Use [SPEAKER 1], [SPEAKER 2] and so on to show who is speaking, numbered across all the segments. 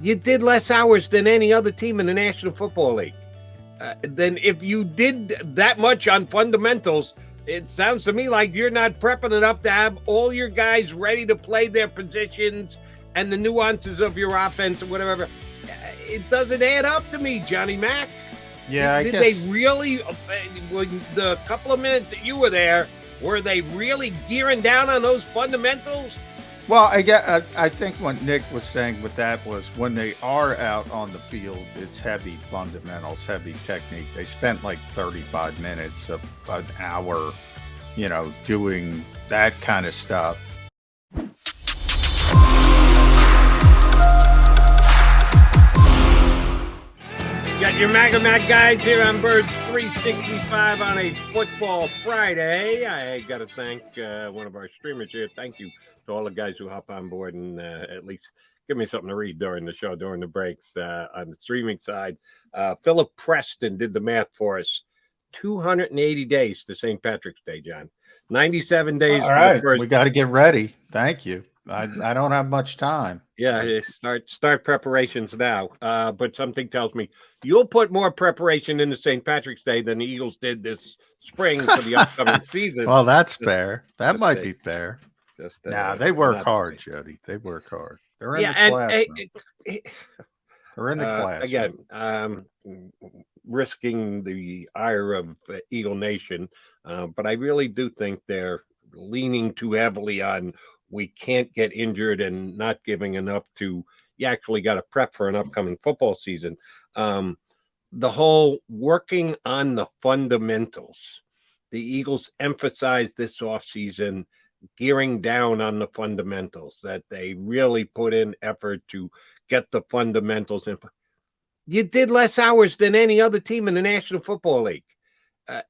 [SPEAKER 1] You did less hours than any other team in the National Football League. Then if you did that much on fundamentals, it sounds to me like you're not prepping enough to have all your guys ready to play their positions and the nuances of your offense and whatever. It doesn't add up to me, Johnny Mac.
[SPEAKER 2] Yeah, I
[SPEAKER 1] Did they
[SPEAKER 2] guess.
[SPEAKER 1] really, when the couple of minutes that you were there, were they really gearing down on those fundamentals?
[SPEAKER 2] Well, I think what Nick was saying with that was when they are out on the field, it's heavy fundamentals, heavy technique. They spent like 35 minutes of an hour, doing that kind of stuff.
[SPEAKER 1] Got your Maga Mac guys here on Birds 365 on a football Friday. I got to thank one of our streamers here. Thank you to all the guys who hop on board and at least give me something to read during the show, during the breaks on the streaming side. Philip Preston did the math for us. 280 days to St. Patrick's Day, John. 97 days
[SPEAKER 2] All
[SPEAKER 1] to the
[SPEAKER 2] right,
[SPEAKER 1] first.
[SPEAKER 2] we got to get ready. Thank you. I don't have much time.
[SPEAKER 1] Yeah, start preparations now. But something tells me you'll put more preparation into St. Patrick's Day than the Eagles did this spring for the upcoming season.
[SPEAKER 2] Well, that's fair. That
[SPEAKER 1] just
[SPEAKER 2] might
[SPEAKER 1] say,
[SPEAKER 2] be fair.
[SPEAKER 1] just
[SPEAKER 2] Nah, they work
[SPEAKER 1] not
[SPEAKER 2] hard, Jody. They work hard. They're in
[SPEAKER 1] yeah,
[SPEAKER 2] the
[SPEAKER 1] and
[SPEAKER 2] classroom. They're in the classroom.
[SPEAKER 1] again, risking the ire of Eagle Nation, but I really do think they're leaning too heavily on we can't get injured and not giving enough to you actually got to prep for an upcoming football season. The whole working on the fundamentals. The Eagles emphasized this offseason gearing down on the fundamentals, that they really put in effort to get the fundamentals in. You did less hours than any other team in the National Football League.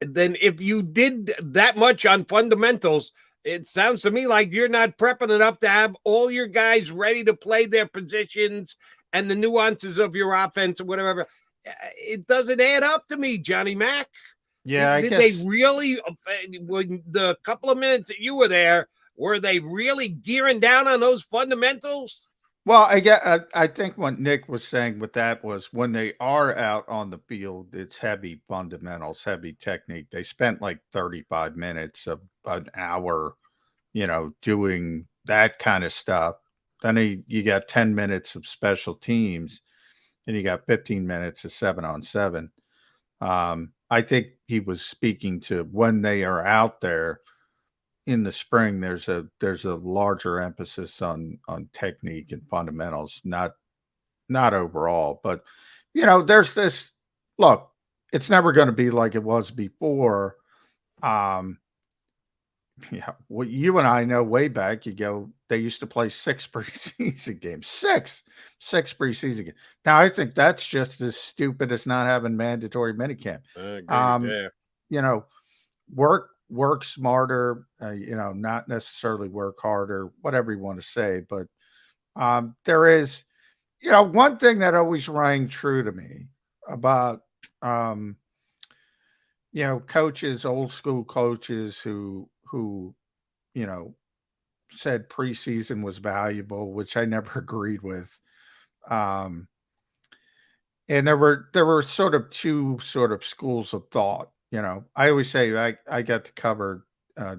[SPEAKER 1] Then if you did that much on fundamentals, it sounds to me like you're not prepping enough to have all your guys ready to play their positions and the nuances of your offense and whatever. It doesn't add up to me, Johnny Mac.
[SPEAKER 2] Yeah, I
[SPEAKER 1] Did they
[SPEAKER 2] guess.
[SPEAKER 1] really, when the couple of minutes that you were there, were they really gearing down on those fundamentals?
[SPEAKER 2] Well, I think what Nick was saying with that was when they are out on the field, it's heavy fundamentals, heavy technique. They spent like 35 minutes of an hour, doing that kind of stuff. Then you got 10 minutes of special teams, and you got 15 minutes of 7-on-7. I think he was speaking to when they are out there in the spring. There's a larger emphasis on technique and fundamentals, not overall. But there's this look. It's never going to be like it was before. Um, yeah, well, you and I know way back. You go. They used to play six preseason games. Six preseason games. Now I think that's just as stupid as not having mandatory minicamp.
[SPEAKER 1] I agree.
[SPEAKER 2] Um,
[SPEAKER 1] Yeah.
[SPEAKER 2] you know, work smarter. Not necessarily work harder. Whatever you want to say, but there is, one thing that always rang true to me about um, coaches, old school coaches who you know said preseason was valuable, which I never agreed with. Um, and there were sort of two sort of schools of thought. I always say I got to cover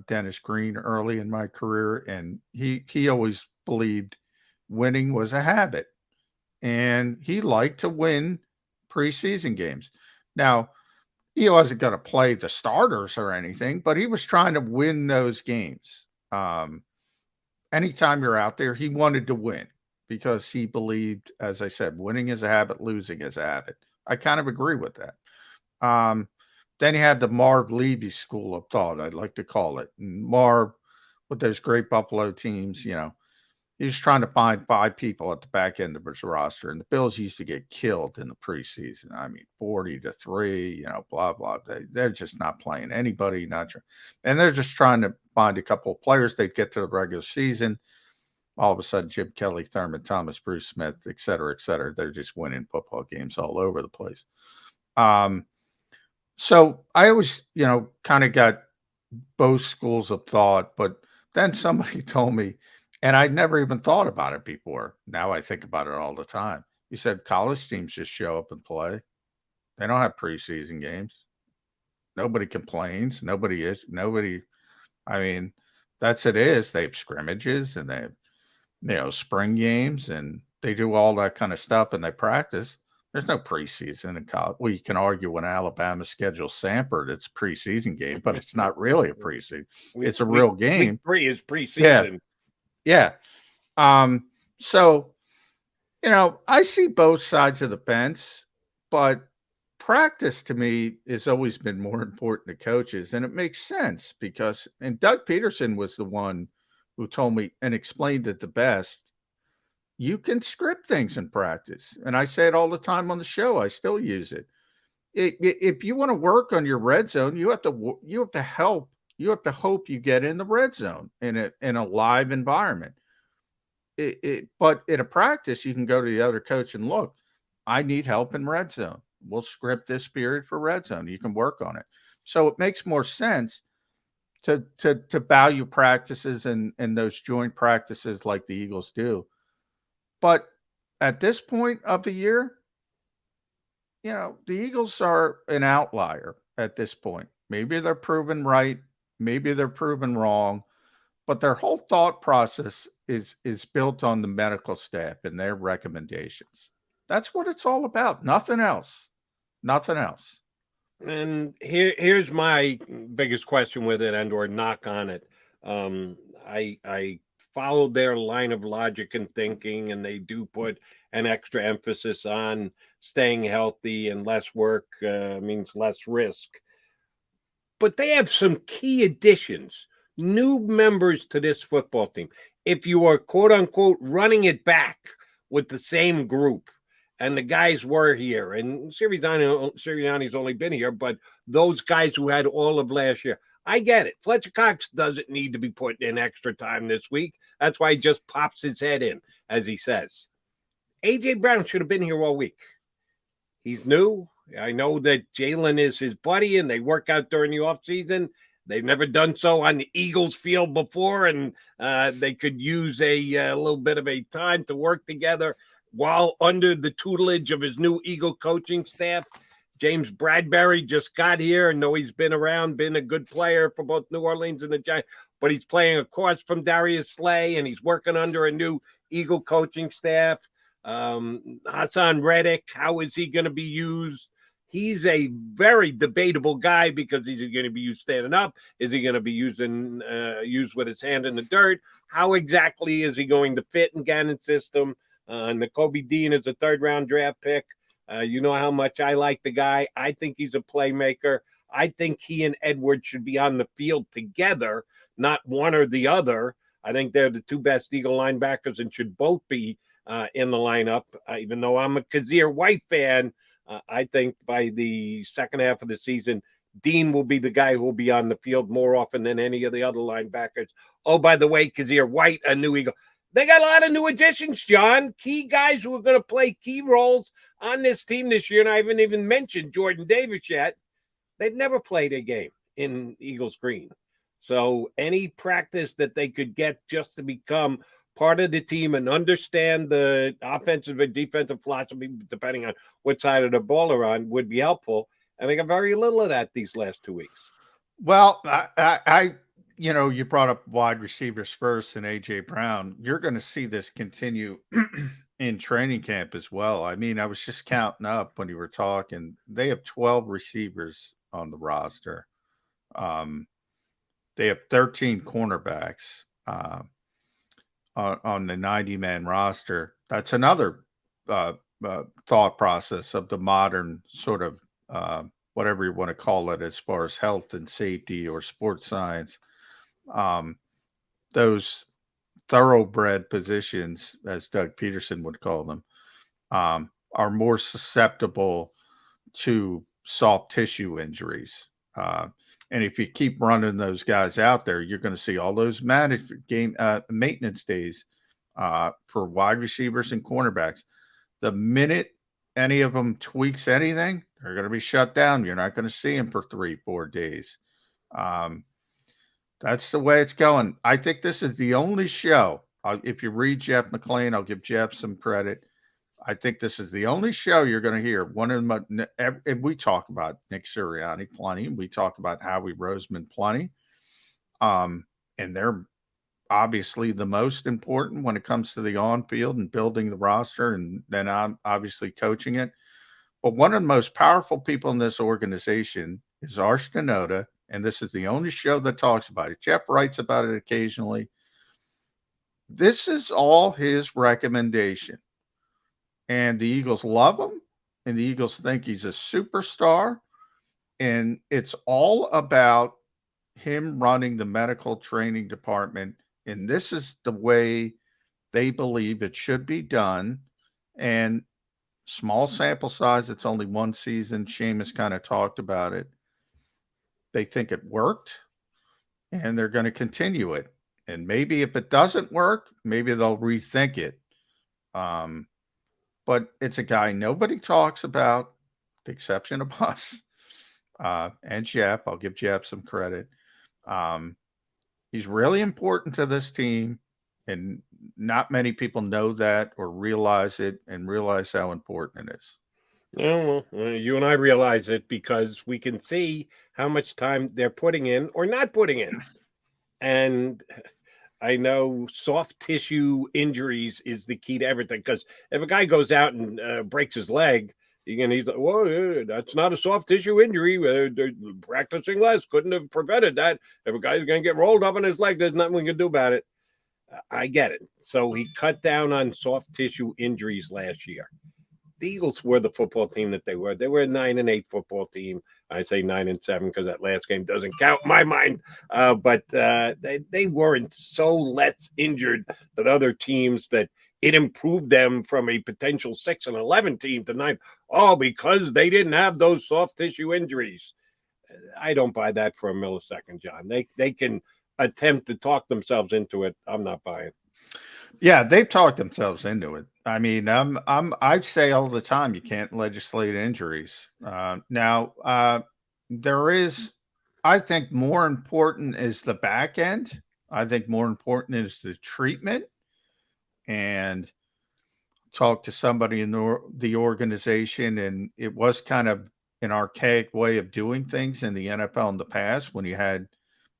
[SPEAKER 2] Dennis Green early in my career, and he always believed winning was a habit, and he liked to win preseason games. Now, he wasn't going to play the starters or anything, but he was trying to win those games. Um, Anytime you're out there, he wanted to win because he believed, as I said, winning is a habit, losing is a habit. I kind of agree with that. Um, then you had the Marv Levy school of thought, I'd like to call it. And Marv, with those great Buffalo teams, he was trying to find five people at the back end of his roster, and the Bills used to get killed in the preseason. I mean, 40-3, blah blah. They're just not playing anybody, and they're just trying to find a couple of players. They'd get to the regular season. All of a sudden, Jim Kelly, Thurman Thomas, Bruce Smith, et cetera, et cetera. They're just winning football games all over the place. So I always, kind of got both schools of thought, but then somebody told me, and I'd never even thought about it before. Now I think about it all the time. He said college teams just show up and play. They don't have preseason games. Nobody complains. Nobody. I mean, that's it is. They have scrimmages and they have, spring games and they do all that kind of stuff and they practice. There's no preseason in college. Well, you can argue when Alabama schedules Samford, it's a preseason game, but it's not really a preseason. It's a real game.
[SPEAKER 1] Week 3 is
[SPEAKER 2] Yeah.
[SPEAKER 1] preseason.
[SPEAKER 2] Yeah. So, I see both sides of the fence, but practice to me has always been more important to coaches. And it makes sense and Doug Peterson was the one who told me and explained it the best. You can script things in practice. And I say it all the time on the show. I still use it. If you want to work on your red zone, you have to hope you get in the red zone in a live environment. But in a practice, you can go to the other coach and look, I need help in red zone. We'll script this period for red zone. You can work on it. So it makes more sense to value practices and those joint practices like the Eagles do. But at this point of the year, the Eagles are an outlier at this point. Maybe they're proven right. Maybe they're proven wrong. But their whole thought process is built on the medical staff and their recommendations. That's what it's all about. Nothing else. Nothing else.
[SPEAKER 1] And here's my biggest question with it and or knock on it. I followed their line of logic and thinking, and they do put an extra emphasis on staying healthy and less work means less risk. But they have some key additions, new members to this football team. If you are quote unquote running it back with the same group, and the guys were here, and Sirianni's only been here, but those guys who had all of last year, I get it. Fletcher Cox doesn't need to be putting in extra time this week. That's why he just pops his head in, as he says. A.J. Brown should have been here all week. He's new. I know that Jalen is his buddy, and they work out during the offseason. They've never done so on the Eagles field before, and they could use a little bit of a time to work together while under the tutelage of his new Eagle coaching staff. James Bradbury just got here. I know he's been around, been a good player for both New Orleans and the Giants, but he's playing across from Darius Slay, and he's working under a new Eagle coaching staff. Hassan Reddick, how is he going to be used? He's a very debatable guy because he's going to be used standing up. Is he going to be used with his hand in the dirt? How exactly is he going to fit in Gannon's system? Nakobe Dean is a third-round draft pick. You know how much I like the guy. I think he's a playmaker. I think he and Edwards should be on the field together, not one or the other. I think they're the two best Eagle linebackers and should both be in the lineup. Even though I'm a Kazir White fan, I think by the second half of the season, Dean will be the guy who will be on the field more often than any of the other linebackers. Oh, by the way, Kazir White, a new Eagle. They got a lot of new additions, John. Key guys who are going to play key roles on this team this year. And I haven't even mentioned Jordan Davis yet. They've never played a game in Eagles green. So any practice that they could get just to become part of the team and understand the offensive and defensive philosophy, depending on what side of the ball are on, would be helpful. And they got very little of that these last 2 weeks.
[SPEAKER 2] Well, I you brought up wide receivers first and A.J. Brown. You're going to see this continue in training camp as well. I mean, I was just counting up when you were talking. They have 12 receivers on the roster. They have 13 cornerbacks on the 90-man roster. That's another thought process of the modern sort of whatever you want to call it as far as health and safety or sports science. Those thoroughbred positions, as Doug Peterson would call them, are more susceptible to soft tissue injuries. And if you keep running those guys out there, you're going to see all those maintenance days for wide receivers and cornerbacks. The minute any of them tweaks anything, they're going to be shut down. You're not going to see them for 3-4 days. That's the way it's going. I think this is the only show. If you read Jeff McLean, I'll give Jeff some credit. I think this is the only show you're going to hear one of them. And we talk about Nick Sirianni plenty. We talk about Howie Roseman plenty. And they're obviously the most important when it comes to the on field and building the roster, and then I'm obviously coaching it. But one of the most powerful people in this organization is Arsh Denoda, and this is the only show that talks about it. Jeff writes about it occasionally. This is all his recommendation. And the Eagles love him, and the Eagles think he's a superstar. And it's all about him running the medical training department. And this is the way they believe it should be done. And small sample size, it's only one season. Seamus kind of talked about it. They think it worked, and they're going to continue it. And maybe if it doesn't work, maybe they'll rethink it. But it's a guy nobody talks about, the exception of us and Jeff. I'll give Jeff some credit. He's really important to this team, and not many people know that or realize it and realize how important it is.
[SPEAKER 1] Yeah, well, you and I realize it because we can see how much time they're putting in or not putting in. And I know soft tissue injuries is the key to everything, because if a guy goes out and breaks his leg, he's like, well, that's not a soft tissue injury. They're practicing less. Couldn't have prevented that. If a guy's going to get rolled up on his leg, there's nothing we can do about it. I get it. So he cut down on soft tissue injuries last year. The Eagles were the football team that they were. They were a 9-8 football team. I say 9-7 because that last game doesn't count in my mind. But they weren't so less injured than other teams that it improved them from a potential 6-11 team to 9. Oh, because they didn't have those soft tissue injuries. I don't buy that for a millisecond, John. They can attempt to talk themselves into it. I'm not buying.
[SPEAKER 2] Yeah, they've talked themselves into it. I mean, I say all the time you can't legislate injuries. Now, there is, I think, more important is the back end. I think more important is the treatment. And talk to somebody in the organization, and it was kind of an archaic way of doing things in the NFL in the past, when you had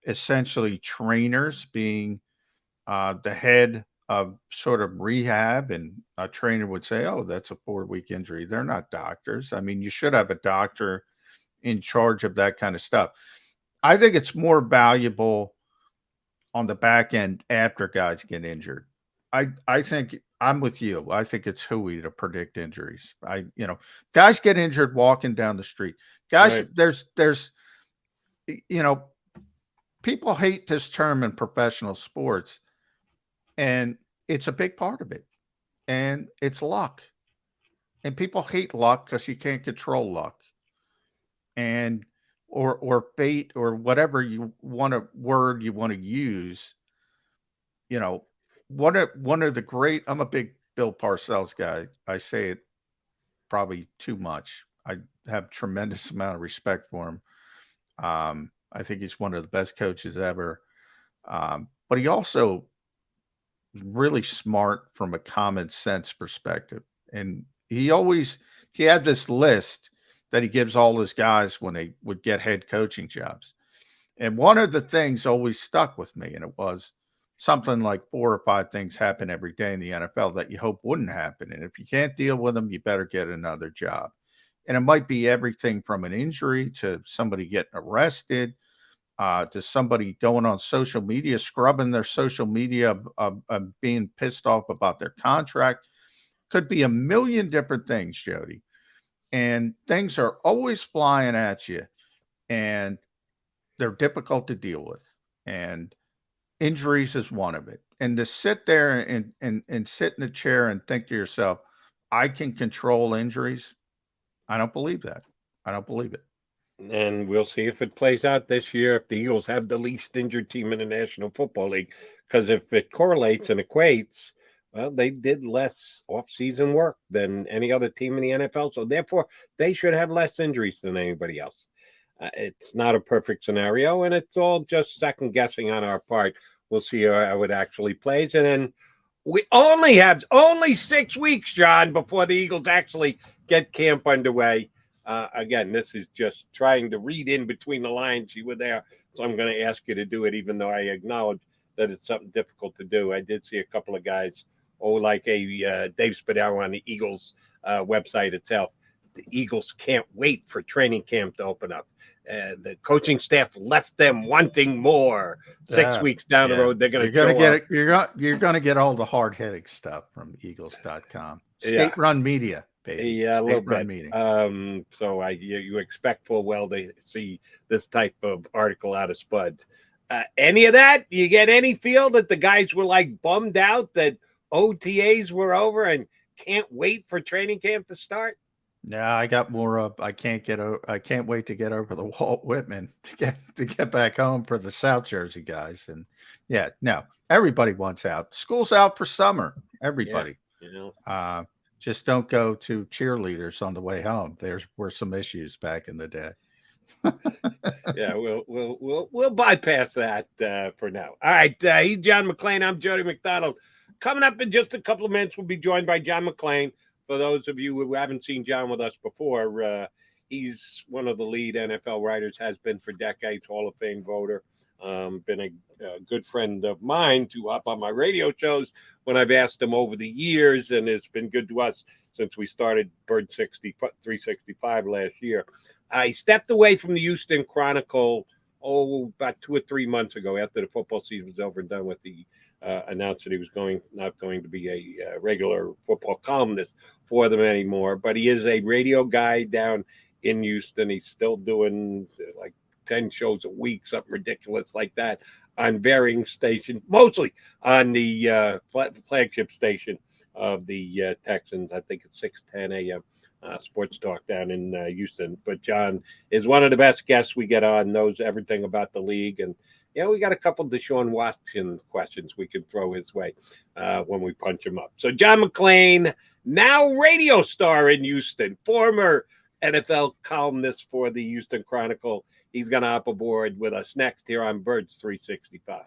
[SPEAKER 2] essentially trainers being the head of sort of rehab, and a trainer would say, oh, that's a 4-week injury. They're not doctors. I mean, you should have a doctor in charge of that kind of stuff. I think it's more valuable on the back end after guys get injured. I think I'm with you. I think it's Howie to predict injuries. Guys get injured walking down the street. Guys, right. There's people hate this term in professional sports, and it's a big part of it. And it's luck. And people hate luck because you can't control luck. And or fate, or whatever word you want to use. One of the great, I'm a big Bill Parcells guy. I say it probably too much. I have tremendous amount of respect for him. I think he's one of the best coaches ever. But he also is really smart from a common sense perspective. And he had this list that he gives all his guys when they would get head coaching jobs. And one of the things always stuck with me, and it was something like 4 or 5 things happen every day in the NFL that you hope wouldn't happen. And if you can't deal with them, you better get another job. And it might be everything from an injury to somebody getting arrested, to somebody going on social media, scrubbing their social media, being pissed off about their contract. Could be a million different things, Jody. And things are always flying at you, and they're difficult to deal with. And injuries is one of it. And to sit there and sit in the chair and think to yourself, I can control injuries, I don't believe that. I don't believe it.
[SPEAKER 1] And we'll see if it plays out this year, if the Eagles have the least injured team in the National Football League. Because if it correlates and equates, well, they did less off-season work than any other team in the NFL. So therefore, they should have less injuries than anybody else. It's not a perfect scenario, and it's all just second guessing on our part. We'll see how it actually plays. And then We only have 6 weeks, John, before the Eagles actually get camp underway. Again, this is just trying to read in between the lines. You were there, so I'm going to ask you to do it, even though I acknowledge that it's something difficult to do. I did see a couple of guys, like a Dave Spadaro on the Eagles website itself. The Eagles can't wait for training camp to open up. The coaching staff left them wanting more. 6 weeks down the road, they're going to
[SPEAKER 2] get it. You're going to get all the hard hitting stuff from Eagles.com. State run media, baby.
[SPEAKER 1] Yeah, a little bit.
[SPEAKER 2] Media.
[SPEAKER 1] So you expect full well to see this type of article out of Spuds. Any of that? You get any feel that the guys were like bummed out that OTAs were over and can't wait for training camp to start?
[SPEAKER 2] Yeah, I got more up. I can't wait to get over the Walt Whitman to get back home for the South Jersey guys. And yeah, no, everybody wants out. School's out for summer. Everybody.
[SPEAKER 1] Yeah,
[SPEAKER 2] just don't go to cheerleaders on the way home. There were some issues back in the day.
[SPEAKER 1] Yeah, we'll bypass that for now. All right, he's John McClain. I'm Jody McDonald. Coming up in just a couple of minutes, we'll be joined by John McClain. For those of you who haven't seen John with us before, he's one of the lead NFL writers, has been for decades, Hall of Fame voter, been a good friend of mine to hop on my radio shows when I've asked him over the years, and it's been good to us since we started Bird 365 last year. I stepped away from the Houston Chronicle, about 2 or 3 months ago after the football season was over and done with the announced that he was not going to be a regular football columnist for them anymore. But he is a radio guy down in Houston. He's still doing like 10 shows a week, something ridiculous like that, on varying stations, mostly on the flagship station of the Texans. I think it's 6:10 a.m. Sports Talk down in Houston. But John is one of the best guests we get on, knows everything about the league. And we got a couple of Deshaun Watson questions we can throw his way when we punch him up. So John McClain, now radio star in Houston, former NFL columnist for the Houston Chronicle. He's going to hop aboard with us next here on Birds 365.